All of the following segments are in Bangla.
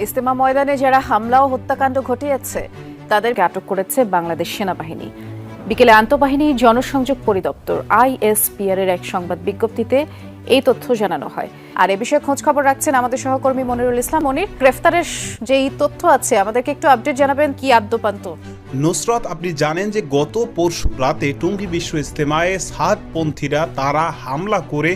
ইজতেমা ময়দানে যারা হামলা ও হত্যাকাণ্ড ঘটিয়েছে তাদেরকে আটক করেছে বাংলাদেশ সেনাবাহিনী। বিকেলে আন্তঃবাহিনী জনসংযোগ পরিদপ্তর ISPR এর এক সংবাদ বিজ্ঞপ্তিতে এই তথ্য জানানো হয়। আর এ বিষয়ে খোঁজ খবর রাখছেন আমাদের সহকর্মী মনিরুল ইসলাম। মনির, গ্রেফতারের যেই তথ্য আছে আমাদেরকে একটু আপডেট জানাবেন, কি আদ্যপান্ত? নুসরত, আপনি জানেন যে গত পরশু রাতে টঙ্গী বিশ্ব ইজতেমায় সাতপন্থীরা তারা হামলা করে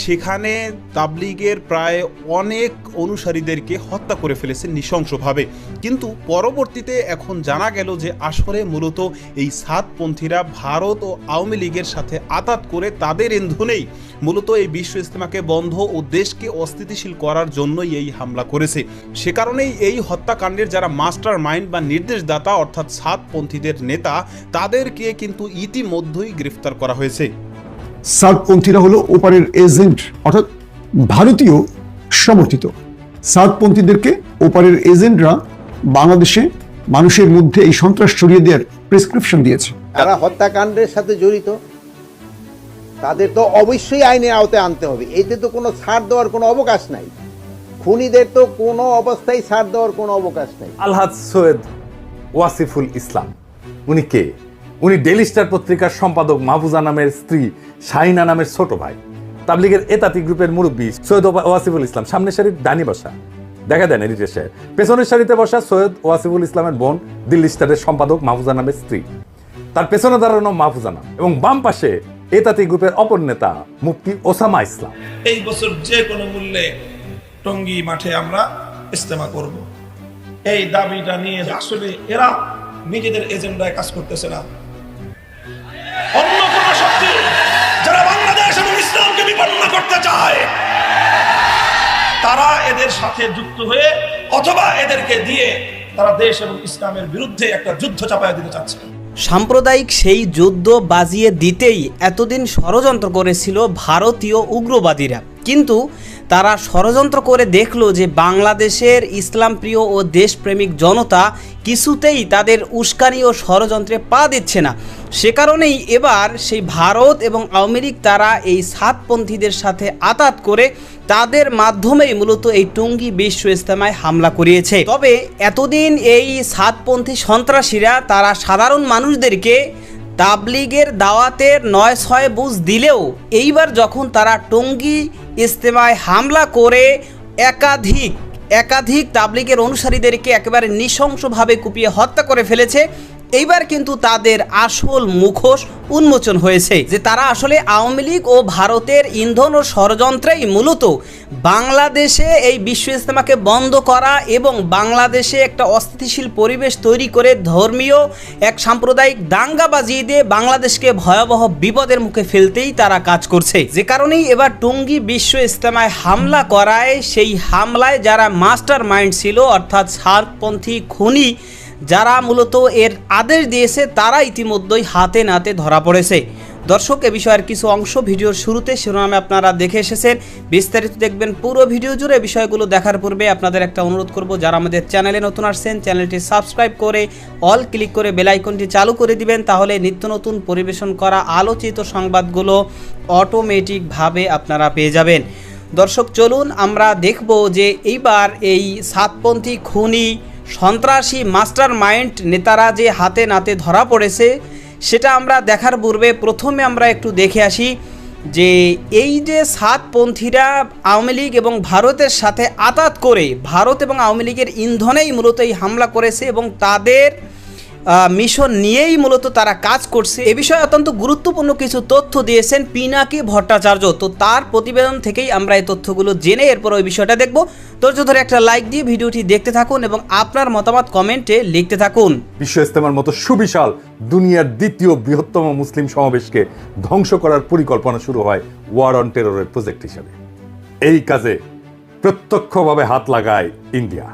সেখানে তাবলিগের প্রায় অনেক অনুসারীদেরকে হত্যা করে ফেলেছে নৃশংসভাবে। কিন্তু পরবর্তীতে এখন জানা গেল যে আসলে মূলত এই সাতপন্থীরা ভারত ও আওয়ামী লীগের সাথে আতাত করে তাদের ইন্ধনেই মূলত এই বিশ্ব ইজতেমাকে বন্ধ ও দেশকে অস্থিতিশীল করার জন্যই এই হামলা করেছে। সে কারণেই এই হত্যাকাণ্ডের যারা মাস্টার মাইন্ড বা নির্দেশদাতা অর্থাৎ সাতপন্থীদের নেতা, তাদেরকে কিন্তু ইতিমধ্যেই গ্রেফতার করা হয়েছে। সাতপন্থীরা হলো ওপারের এজেন্ট, অর্থাৎ ভারতীয় সমর্থিত। সাতপন্থীদেরকে ওপারের এজেন্টরা বাংলাদেশে মানুষের মধ্যে এই সন্ত্রাস ছড়িয়ে দেওয়ার প্রেসক্রিপশন দিয়েছে। যারা হত্যাকাণ্ডের সাথে জড়িত তাদের তো অবশ্যই আইনের আওতায় আনতে হবে। এতে তো কোনো ছাড় দেওয়ার কোনো অবকাশ নাই। খুনিদের তো কোনো অবস্থায় ছাড় দেওয়ার কোনো অবকাশ নাই। আলহাজ সৈয়দ ওয়াসিফুল ইসলাম উনি কে? উনি ডেইলি স্টার পত্রিকার সম্পাদক মাহফুজা নামের স্ত্রী শাহিনা নামের ছোট ভাই। তাবলিগের এতাতি গ্রুপের মুরব্বী সৈয়দ ওয়াসিফুল ইসলাম সামনের সারির ডানি বসা, দেখা দেন এডিটর সাহেব। পেছনের সারিতে বসা সৈয়দ ওয়াসিফুল ইসলামের বোন দিল্লি স্টারের সম্পাদক মাহফুজা নামের স্ত্রী, তার পেছনে দাঁড়ানো মাহফুজা নাম, এবং বাম পাশে এতাতি গ্রুপের অপর নেতা মুফতি ওসামা ইসলাম। এই বছর যে কোনো মূল্যে টঙ্গী মাঠে আমরা ইজতেমা করব, এই দাবিটা নিয়ে। আসলে এরা নিজেদের এজেন্ডায় কাজ করতেছে না, অন্য কোন শক্তি যারা বাংলাদেশ এবং ইসলামকে বিপন্ন করতে চায় তারা এদের সাথে যুক্ত হয়ে অথবা এদেরকে দিয়ে তারা দেশ এবং ইসলামের বিরুদ্ধে একটা যুদ্ধ চাপায় দিতে চাচ্ছে। সাম্প্রদায়িক সেই যুদ্ধ বাজিয়ে দিতেই এতদিন ষড়যন্ত্র করেছিল ভারতীয় উগ্রবাদীরা, কিন্তু তারা ষড়যন্ত্র করে দেখলো যে বাংলাদেশের ইসলামপ্রিয় ও দেশপ্রেমিক জনতা কিছুতেই তাদের উস্কানি ও ষড়যন্ত্রে পা দিচ্ছে না। সে কারণেই এবার সেই ভারত এবং আওয়ামী লীগ তারা এই সাতপন্থীদের সাথে আতাত করে তাদের মাধ্যমেই মূলত এই টঙ্গী বিশ্ব ইজতেমায় হামলা করিয়েছে। তবে এতদিন এই সাতপন্থী সন্ত্রাসীরা তারা সাধারণ মানুষদেরকে তাবলিগের দাওয়াতের ৯-৬ বুঝ দিলেও এইবার যখন তারা টঙ্গী ইজতেমায় হামলা করে একাধিক তাবলিগের অনুসারীদেরকে একেবারে নৃশংসভাবে কুপিয়ে হত্যা করে ফেলেছে, এইবার কিন্তু তাদের আসল মুখোশ উন্মোচন হয়েছে যে তারা আসলে আওয়ামী লীগ ও ভারতের ইন্ধন ও ষড়যন্ত্রেই মূলত বাংলাদেশে এই বিশ্ব ইজতেমাকে বন্ধ করা এবং বাংলাদেশে একটা অস্থিতিশীল পরিবেশ তৈরি করে ধর্মীয় এক সাম্প্রদায়িক দাঙ্গা বাজিয়ে দিয়ে বাংলাদেশকে ভয়াবহ বিপদের মুখে ফেলতেই তারা কাজ করছে। যে কারণেই এবার টঙ্গী বিশ্ব ইজতেমায় হামলা করায় সেই হামলায় যারা মাস্টার মাইন্ড ছিল অর্থাৎ সাতপন্থী খুনি যারা মূলত এর আদেশ দিয়েছে তারা ইতিমধ্যেই হাতে নাতে ধরা পড়েছে। দর্শক, এ বিষয়ের কিছু অংশ ভিডিওর শুরুতে শিরোনামে আপনারা দেখে এসেছেন, বিস্তারিত দেখবেন পুরো ভিডিও জুড়ে। বিষয়গুলো দেখার পূর্বে আপনাদের একটা অনুরোধ করব, যারা আমাদের চ্যানেলে নতুন আসছেন চ্যানেলটি সাবস্ক্রাইব করে অল ক্লিক করে বেল আইকনটি চালু করে দিবেন, তাহলে নিত্য নতুন পরিবেশন করা আলোচিত সংবাদগুলো অটোমেটিকভাবে আপনারা পেয়ে যাবেন। দর্শক, চলুন আমরা দেখব যে এইবার এই সাতপন্থী খুনি সন্ত্রাসী মাস্টার মাইন্ড নেতারা যে হাতে নাতে ধরা পড়েছে সেটা আমরা দেখার পূর্বে প্রথমে আমরা একটু দেখে আসি যে এই যে সাতপন্থীরা আওয়ামী লীগ এবং ভারতের সাথে আতাত করে ভারত এবং আওয়ামী লীগের ইন্ধনেই মূলত এই হামলা করেছে এবং তাদের মিশন নিয়েই মূলত তারা কাজ করছে। এ বিষয়ে অত্যন্ত গুরুত্বপূর্ণ কিছু তথ্য দিয়েছেন পিনাকি ভট্টাচার্য। তো তার প্রতিবেদন থেকেই আমরা এই তথ্যগুলো জেনে এরপর ওই বিষয়টা দেখব। ধৈর্য ধরে একটা লাইক দিয়ে ভিডিওটি দেখতে থাকুন এবং আপনার মতামত কমেন্টে লিখতে থাকুন। বিশ্ব ইজতেমার মতো সুবিশাল দুনিয়ার দ্বিতীয় বৃহত্তম মুসলিম সমাবেশকে ধ্বংস করার পরিকল্পনা শুরু হয় ওয়ার অন টেররের প্রজেক্ট হিসেবে। এই কাজে প্রত্যক্ষভাবে হাত লাগায় ইন্ডিয়া,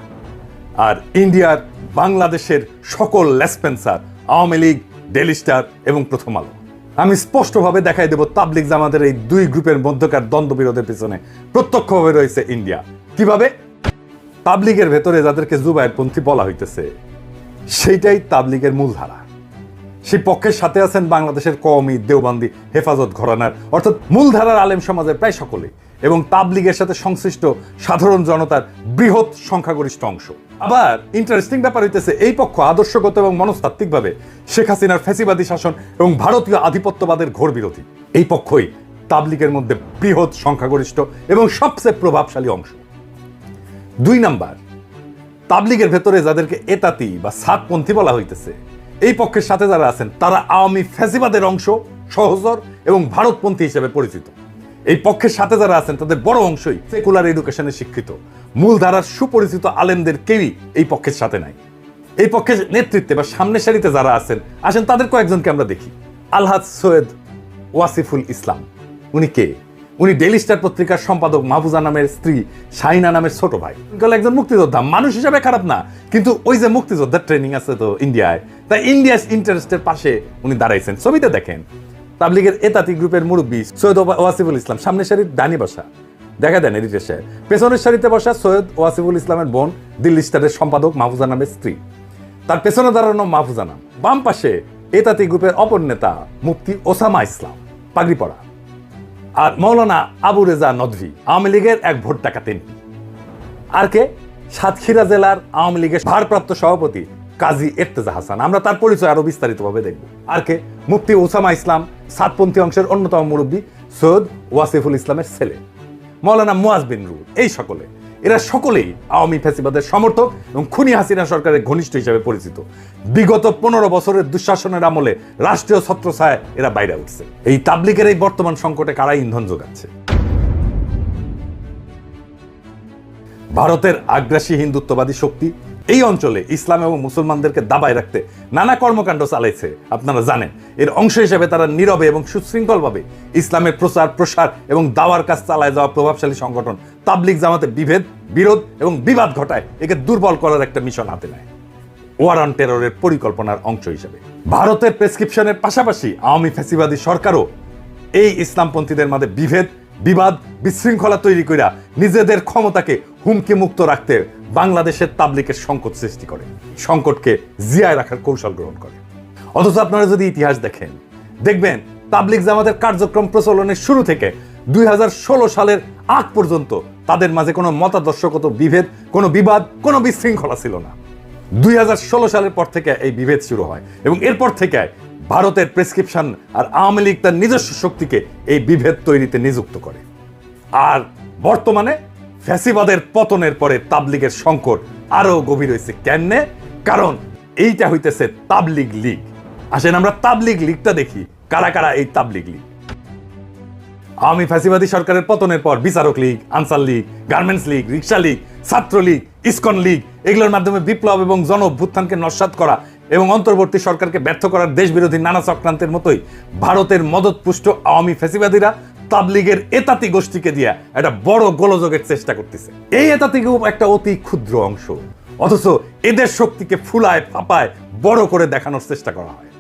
আর ইন্ডিয়ার বাংলাদেশের সকল লেসপেন্সার আওয়ামী লীগ, ডেইলি স্টার এবং প্রথম আলো। আমি স্পষ্টভাবে দেখাই দেব তাবলিগ জামাতের এই দুই গ্রুপের মধ্যকার দ্বন্দ্ব বিরোধের পিছনে প্রত্যক্ষভাবে রয়েছে ইন্ডিয়া। কিভাবে? তাবলিগের ভেতরে যাদেরকে জুবায়েরপন্থী বলা হইতেছে সেইটাই তাবলিগের মূলধারা। সেই পক্ষের সাথে আছেন বাংলাদেশের কওমি, দেওবন্দি, হেফাজত ঘরানার অর্থাৎ মূলধারার আলেম সমাজের প্রায় সকলেই, এবং তাবলিগের সাথে সংশ্লিষ্ট সাধারণ জনতার বৃহৎ সংখ্যাগরিষ্ঠ অংশ। আবার ইন্টারেস্টিং ব্যাপার হইতেছে, এই পক্ষ আদর্শগত এবং মনস্তাত্ত্বিকভাবে শেখ হাসিনার ফ্যাসিবাদী শাসন এবং ভারতীয় আধিপত্যবাদের ঘোর বিরোধী। এই পক্ষই তাবলিগের মধ্যে বৃহৎ সংখ্যাগরিষ্ঠ এবং সবচেয়ে প্রভাবশালী অংশ। 2 নাম্বার, তাবলিগের ভেতরে যাদেরকে এতাতি বা সাতপন্থী বলা হইতেছে, এই পক্ষের সাথে যারা আছেন তারা আওয়ামী ফ্যাসিবাদের অংশ, সহচর এবং ভারতপন্থী হিসেবে পরিচিত। এই পক্ষের সাথে যারা আছেন তাদের বড় অংশই সেকুলার এডুকেশনে শিক্ষিত। মূলধারার সুপরিচিত আলেমদের কেউই এই পক্ষের সাথে নাই। এই পক্ষের নেতৃত্বে বা সামনের সারিতে যারা আসেন তাদের কয়েকজনকে আমরা দেখি। আলহাজ সৈয়দ ওয়াসিফুল ইসলাম, উনি কে? উনি ডেইলি স্টার পত্রিকার সম্পাদক মাহফুজা নামের স্ত্রী শাহিনা নামের ছোট ভাই। একজন মুক্তিযোদ্ধা, মানুষ হিসাবে খারাপ না, কিন্তু ওই যে মুক্তিযোদ্ধার ট্রেনিং আছে তো ইন্ডিয়ায়, তাই ইন্ডিয়াস ইন্টারেস্টের পাশে উনি দাঁড়াইছেন। ছবিতে দেখেন তাবলিগের এতাতি গ্রুপের মুরব্বী সৈয়দ ওয়াসিফুল ইসলাম সামনের সারির ডানি বসা, দেখা দেন এডিটর সাহেব। পেছনের সারিতে বসা সৈয়দ ওয়াসিফুল ইসলামের বোন দিল্লি স্টারের সম্পাদক মাহফুজা নামের স্ত্রী, তার পেছনে দাঁড়ানো মাহফুজা নাম। বাম পাশে এতাতি গ্রুপের অপর নেতা মুফতি ওসামা ইসলাম, পাগড়ি পরা। আর মৌলানা আবু রেজা নদভী, আওয়ামী লীগের এক ভোট ডাকাত এমপি। আর কে? সাতক্ষীরা জেলার আওয়ামী লীগের ভারপ্রাপ্ত সভাপতি কাজী ইর্তেজা হাসান। আমরা তার পরিচয় আরো বিস্তারিতভাবে দেখব। আর কে? মুফতি ওসামা ইসলাম, সাতপন্থী অংশের অন্যতম মুরব্বী সৈয়দ ওয়াসিফুল ইসলামের ছেলে, মৌলানা মুয়াজ বিন রুল। এই এরা সকলেই আওয়ামী ফ্যাসিবাদের সমর্থক এবং খুনি হাসিনা সরকারের ঘনিষ্ঠ হিসেবে পরিচিত। বিগত 15 বছরের দুঃশাসনের আমলে রাষ্ট্রীয় ছত্রছায়ায় এরা বাইরে উঠছে। এই তাবলিগের এই বর্তমান সংকটে কারা ইন্ধন যোগাচ্ছে? ভারতের আগ্রাসী হিন্দুত্ববাদী শক্তি এই অঞ্চলে ইসলাম এবং মুসলমানদেরকে দাবায় রাখতে নানা কর্মকাণ্ড চালাইছে। আপনারা জানেন, এর অংশ হিসেবে তারা নীরবে এবং সুশৃঙ্খলভাবে ইসলামের প্রচার প্রসার এবং দাওয়ার কাজ চালায় যাওয়া প্রভাবশালী সংগঠন তাবলিগ জামাতে বিভেদ, বিরোধ এবং বিবাদ ঘটায় একে দুর্বল করার একটা মিশন হাতে নেয় ওয়ার অন টেররের পরিকল্পনার অংশ হিসেবে। ভারতের প্রেসক্রিপশনের পাশাপাশি আওয়ামী ফ্যাসিবাদী সরকারও এই ইসলামপন্থীদের মাঝে বিভেদ, বিবাদ, বিশৃঙ্খলা তৈরি কইরা নিজেদের ক্ষমতাকে হুমকি মুক্ত রাখতে বাংলাদেশের তাবলিগের সংকট সৃষ্টি করে, সংকটকে জিয়ায় রাখার কৌশল গ্রহণ করে। অথচ আপনারা যদি ইতিহাস দেখেন, দেখবেন তাবলিগ জামাতের কার্যক্রম প্রচলনের শুরু থেকে 2016 সালের আগ পর্যন্ত তাদের মাঝে কোনো মতাদর্শগত বিভেদ, কোনো বিবাদ, কোনো বিশৃঙ্খলা ছিল না। 2016 সালের পর থেকে এই বিভেদ শুরু হয় এবং এরপর থেকে ভারতের প্রেসক্রিপশন আর আওয়ামী লীগ তার নিজস্ব শক্তিকে এই বিভেদ তৈরিতে নিযুক্ত করে। আর বর্তমানে ফ্যাসিবাদের পতনের পরে তাবলিগের সংকট আরো গভীর হয়েছে। কেন? কারণ এইটা হইতেছে তাবলিগ লীগ। আসেন আমরা তাবলিগ লীগটা দেখি, কারা কারা এই তাবলিগ লীগ। আওয়ামী ফ্যাসিবাদী সরকারের পতনের পর বিচারক লীগ, আনসার লীগ, গার্মেন্টস লীগ, রিক্সা লীগ, ছাত্র লীগ, ইসকন লীগ, এগুলোর মাধ্যমে বিপ্লব এবং জন অভ্যুত্থানকে নস্যাৎ করা এবং অন্তর্বর্তী সরকারকে ব্যর্থ করার দেশবিরোধী নানা চক্রান্তের মতোই ভারতের মদতপুষ্ট আওয়ামী ফ্যাসিবাদীরা তাবলিগের এতাতি গোষ্ঠীকে দিয়া একটা বড় গোলযোগের চেষ্টা করতেছে। এই এতাতি গ্রুপ একটা অতি ক্ষুদ্র অংশ, অথচ এদের শক্তিকে ফুলায় ফাপায় বড় করে দেখানোর চেষ্টা করা হয়।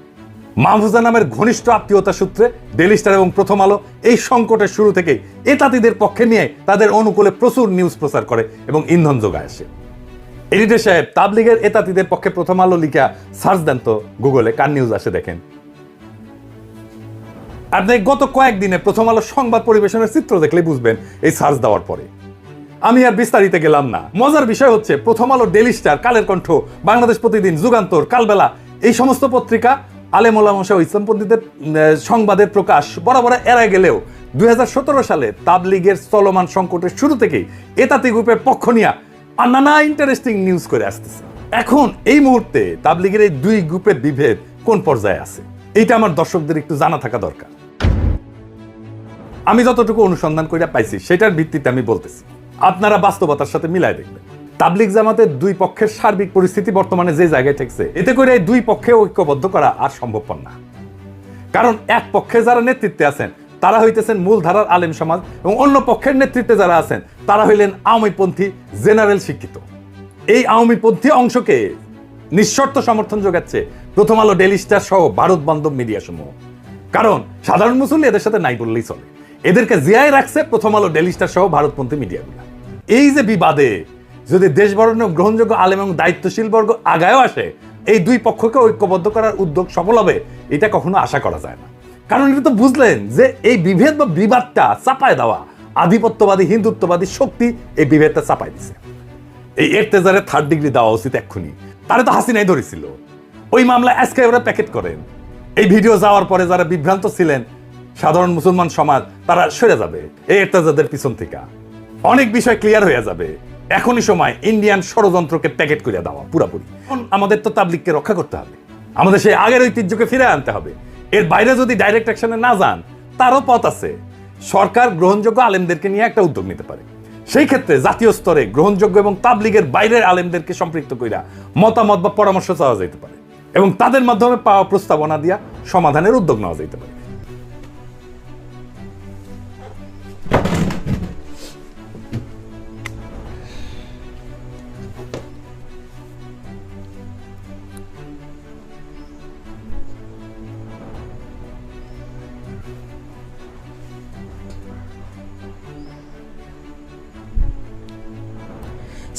মাহফুজা নামের ঘনিষ্ঠ আত্মীয়তা সূত্রে ডেইলি স্টার এবং প্রথম আলো এই সংকটের শুরু থেকেই এতাতিদের পক্ষে নিয়ে তাদের অনুকূলে প্রচুর নিউজ প্রচার করে এবং ইন্ধন যোগায় আসে। এডিটর সাহেব, তাবলিগের এতাতিদের পক্ষে প্রথম আলো লিখা সার্চ দেন তো গুগলে, কার নিউজ আসে দেখেন। আপনি গত কয়েকদিনে প্রথম আলো সংবাদ পরিবেশনের চিত্র দেখলে বুঝবেন এই সার্চ দেওয়ার পরে। আমি আর বিস্তারিত গেলাম না। মজার বিষয় হচ্ছে প্রথম আলো, ডেইলি স্টার, কালের কণ্ঠ, বাংলাদেশ প্রতিদিন, যুগান্তর, কালবেলা এই সমস্ত পত্রিকা আলেম ওলামা সহ ইসলামপন্থীদের সংবাদের প্রকাশ বরাবর এড়ায় গেলেও 2017 সালে তাবলিগের চলমান সংকটের শুরু থেকেই এতাতি গ্রুপের পক্ষ নিয়ে নানা ইন্টারেস্টিং নিউজ করে আসতেছে। এখন এই মুহূর্তে তাবলিগের এই দুই গ্রুপের বিভেদ কোন পর্যায়ে আছে এইটা আমার দর্শকদের একটু জানা থাকা দরকার। আমি যতটুকু অনুসন্ধান করে পাইছি সেটার ভিত্তিতে আমি বলতেছি, আপনারা বাস্তবতার সাথে মিলায় দেখবেন। তাবলিগ জামাতের দুই পক্ষের সার্বিক পরিস্থিতি বর্তমানে যে জায়গায় ঠেকছে, এতে করে এই দুই পক্ষে ঐক্যবদ্ধ করা আর সম্ভবপর না। কারণ এক পক্ষে যারা নেতৃত্বে আছেন তারা হইতেছেন মূলধারার আলেম সমাজ এবং অন্য পক্ষের নেতৃত্বে যারা আছেন তারা হইলেন আওয়ামীপন্থী জেনারেল শিক্ষিত। এই আওয়ামীপন্থী অংশকে নিঃশর্ত সমর্থন যোগাচ্ছে প্রথম আলো, ডেইলি স্টার সহ ভারত বান্ধব মিডিয়া সমূহ। কারণ সাধারণ মুসল্লি এদের সাথে নাই বললেই চলে, এদেরকে জিয়ায় রাখছে প্রথম আলো, ডেইলি স্টার সহ ভারতপন্থী মিডিয়াগুলো। এই যে বিবাদে যদি দেশ বরণ্য গ্রহণযোগ্য আলেম এবং দায়িত্বশীল বর্গ আগায়ও আসে, এই দুই পক্ষকে ঐক্যবদ্ধ করার উদ্যোগ সফল হবে এটা কখনো আশা করা যায় না। কারণ এটা তো বুঝলেন যে এই বিভেদ বা বিবাদটা চাপায় দেওয়া আধিপত্যবাদী হিন্দুত্ববাদী শক্তি এই বিভেদটা চাপাই দিছে। এই এরতেজারের 3rd ডিগ্রি দেওয়া উচিত এক্ষুনি। তারা তো হাসিনাই ধরেছিল, ওই মামলা আজকে ওরা প্যাকেট করেন। এই ভিডিও যাওয়ার পরে যারা বিভ্রান্ত ছিলেন সাধারণ মুসলমান সমাজ, তারা সরে যাবে এই এরতেজাদের পিছন থেকে, অনেক বিষয় ক্লিয়ার হয়ে যাবে। এখনই সময় ইন্ডিয়ান ষড়যন্ত্রকে প্যাকেট করে দেওয়া পুরাপুরি। আমাদের তো তাবলিগকে রক্ষা করতে হবে, আমাদের সেই আগের ঐতিহ্যকে ফিরে আনতে হবে। এর বাইরে যদি ডাইরেক্ট অ্যাকশনে না যান, তারও পথ আছে। সরকার গ্রহণযোগ্য আলেমদেরকে নিয়ে একটা উদ্যোগ নিতে পারে, সেই ক্ষেত্রে জাতীয় স্তরে গ্রহণযোগ্য এবং তাবলিগের বাইরের আলেমদেরকে সম্পৃক্ত কইরা মতামত বা পরামর্শ চাওয়া যেতে পারে এবং তাদের মাধ্যমে পাওয়া প্রস্তাবনা দিয়া সমাধানের উদ্যোগ নেওয়া যেতে পারে।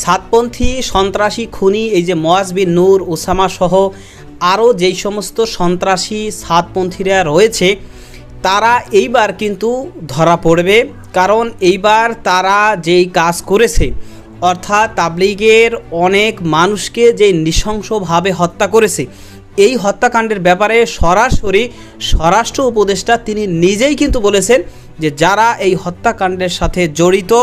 সাতপন্থী সন্ত্রাসী খুনি এই যে মুয়াজ বিন নূর, ওসামা সহ আরও যেই সমস্ত সন্ত্রাসী সাতপন্থীরা রয়েছে, তারা এইবার কিন্তু ধরা পড়বে। কারণ এইবার তারা যেই কাজ করেছে, অর্থাৎ তাবলিগের অনেক মানুষকে যে নৃশংসভাবে হত্যা করেছে, এই হত্যাকাণ্ডের ব্যাপারে সরাসরি স্বরাষ্ট্র উপদেষ্টা তিনি নিজেই কিন্তু বলেছেন যে যারা এই হত্যাকাণ্ডের সাথে জড়িত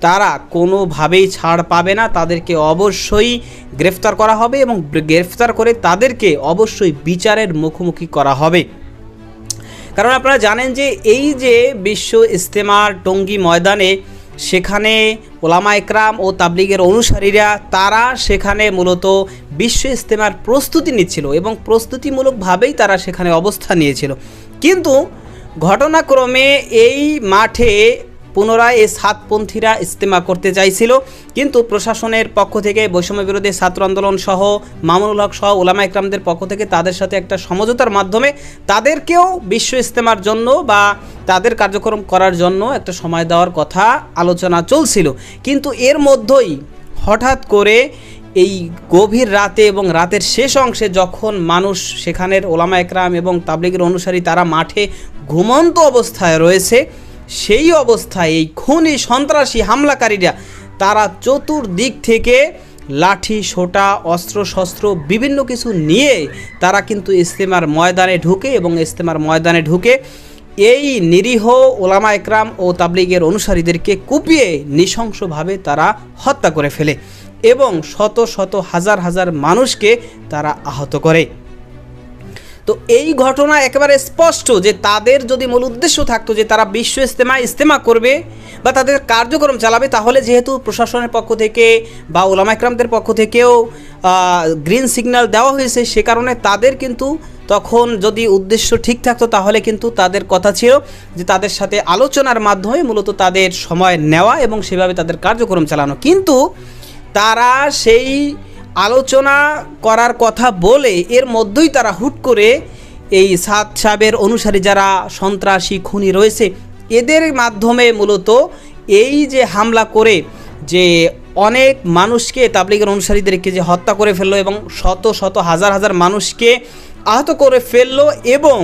তারা কোনোভাবেই ছাড় পাবে না, তাদেরকে অবশ্যই গ্রেফতার করা হবে এবং গ্রেফতার করে তাদেরকে অবশ্যই বিচারের মুখোমুখি করা হবে। কারণ আপনারা জানেন যে এই যে বিশ্ব ইজতেমার টঙ্গী ময়দানে, সেখানে ওলামা একরাম ও তাবলিগের অনুসারীরা তারা সেখানে মূলত বিশ্ব ইজতেমার প্রস্তুতি নিচ্ছিল এবং প্রস্তুতিমূলকভাবেই তারা সেখানে অবস্থান নিয়েছিল। কিন্তু ঘটনাক্রমে এই মাঠে পুনরায় এই সাতপন্থীরা ইজতেমা করতে চাইছিল, কিন্তু প্রশাসনের পক্ষ থেকে বৈষম্য বিরোধী ছাত্র আন্দোলন সহ মামুনুল হক সহ ওলামা একরামদের পক্ষ থেকে তাদের সাথে একটা সমঝোতার মাধ্যমে তাদেরকেও বিশ্ব ইজতেমার জন্য বা তাদের কার্যক্রম করার জন্য একটা সময় দেওয়ার কথা আলোচনা চলছিল। কিন্তু এর মধ্যেই হঠাৎ করে এই গভীর রাতে এবং রাতের শেষ অংশে যখন মানুষ সেখানের ওলামা একরাম এবং তাবলিগের অনুসারী তারা মাঠে ঘুমন্ত অবস্থায় রয়েছে, সেই অবস্থায় এই খুনি সন্ত্রাসী হামলাকারীরা তারা চতুর্দিক থেকে লাঠি সোটা অস্ত্রশস্ত্র বিভিন্ন কিছু নিয়ে তারা কিন্তু ইজতেমার ময়দানে ঢুকে এবং ইজতেমার ময়দানে ঢুকে এই নিরীহ ওলামা একরাম ও তাবলিগের অনুসারীদেরকে কুপিয়ে নৃশংসভাবে তারা হত্যা করে ফেলে এবং শত শত হাজার হাজার মানুষকে তারা আহত করে। তো এই ঘটনা একেবারে স্পষ্ট যে তাদের যদি মূল উদ্দেশ্য থাকতো যে তারা বিশ্ব ইজতেমা করবে বা তাদের কার্যক্রম চালাবে, তাহলে যেহেতু প্রশাসনের পক্ষ থেকে বা ওলামা একরামদের পক্ষ থেকেও গ্রিন সিগন্যাল দেওয়া হয়েছে, সে কারণে তাদের কিন্তু তখন যদি উদ্দেশ্য ঠিক থাকতো তাহলে কিন্তু তাদের কথা ছিল যে তাদের সাথে আলোচনার মাধ্যমে মূলত তাদের সময় নেওয়া এবং সেভাবে তাদের কার্যক্রম চালানো। কিন্তু তারা সেই আলোচনা করার কথা বলে এর মধ্যেই তারা হুট করে এই সাদ সাহেবের অনুসারী যারা সন্ত্রাসী খুনি রয়েছে এদের মাধ্যমে মূলত এই যে হামলা করে যে অনেক মানুষকে তাবলিগের অনুসারীদেরকে যে হত্যা করে ফেললো এবং শত শত হাজার হাজার মানুষকে আহত করে ফেললো এবং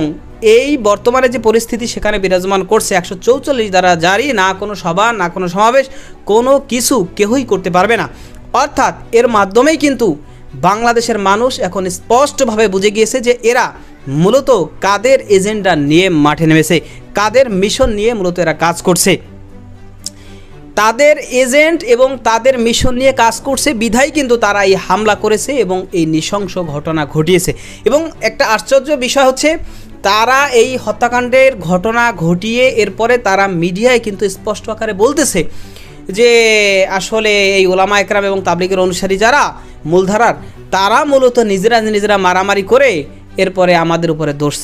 এই বর্তমানে যে পরিস্থিতি সেখানে বিরাজমান করছে 144 দ্বারা জারি, না কোনো সভা না কোনো সমাবেশ, কোনো কিছু কেউই করতে পারবে না। অর্থাৎ এর মাধ্যমেই কিন্তু বাংলাদেশের মানুষ এখন স্পষ্টভাবে বুঝে গিয়েছে যে এরা মূলত কাদের এজেন্ডা নিয়ে মাঠে নেমেছে, কাদের মিশন নিয়ে মূলত এরা কাজ করছে। তাদের এজেন্ট এবং তাদের মিশন নিয়ে কাজ করছে বিধায় কিন্তু তারা এই হামলা করেছে এবং এই নৃশংস ঘটনা ঘটিয়েছে। এবং একটা আশ্চর্য বিষয় হচ্ছে তারা এই হত্যাকাণ্ডের ঘটনা ঘটিয়ে এরপরে তারা মিডিয়ায় কিন্তু স্পষ্ট আকারে বলতেছে যে আসলে এই ওলামা একরাম এবং তাবলিগের অনুসারী যারা মূলধারার তারা মূলত নিজেরা মারামারি করে এরপরে আমাদের উপরে দোষ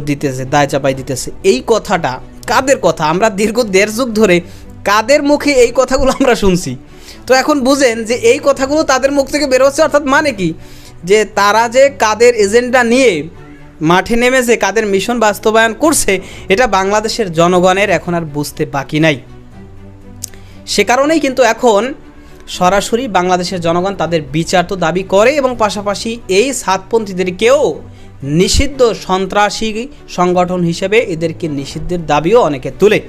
দিতেছে, দায় চাপাই দিতেছে। এই কথাটা কাদের কথা? আমরা দীর্ঘ 1.5 যুগ ধরে কাদের মুখে এই কথাগুলো আমরা শুনছি। তো এখন বুঝেন যে এই কথাগুলো তাদের মুখ থেকে বেরোচ্ছে, অর্থাৎ মানে কি যে তারা যে কাদের এজেন্ডা নিয়ে মাঠে নেমেছে, কাদের মিশন বাস্তবায়ন করছে, এটা বাংলাদেশের জনগণের এখন আর বুঝতে বাকি নাই। সে কারণেই কিন্তু এখন সরাসরি বাংলাদেশের জনগণ তাদের বিচার তো দাবি করে এবং পাশাপাশি এই সাতপন্থীদেরকেও নিষিদ্ধ সন্ত্রাসী সংগঠন হিসেবে এদেরকে নিষিদ্ধের দাবিও অনেকে তুলে।